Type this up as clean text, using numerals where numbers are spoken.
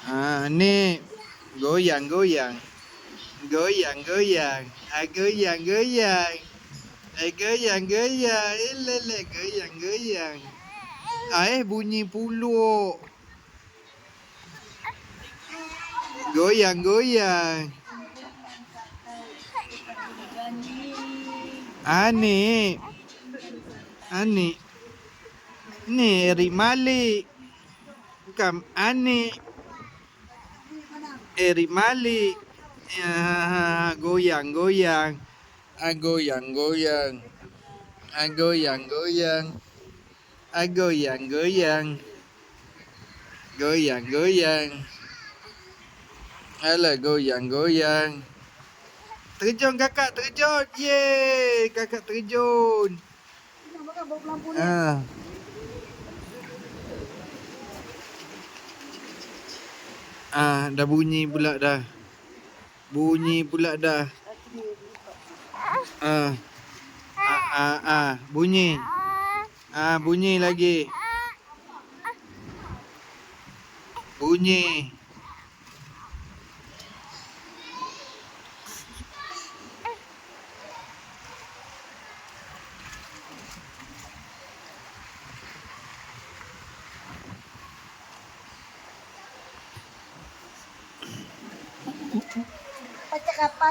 Ni goyang goyang. Goyang goyang. Goyang goyang. Goyang goyang. Elele goyang goyang. Bunyi puluk. Goyang goyang. Ni. Ni. Ni Erik Malik. Bukan Ani. Erik Malik. Goyang goyang. Goyang goyang. Goyang goyang. Goyang goyang. Goyang goyang. Alah goyang goyang. Terjun kakak, terjun. Yeay, kakak terjun. Dah bunyi pula dah. Bunyi pula dah. Bunyi. Bunyi lagi. Bunyi. Pacak apa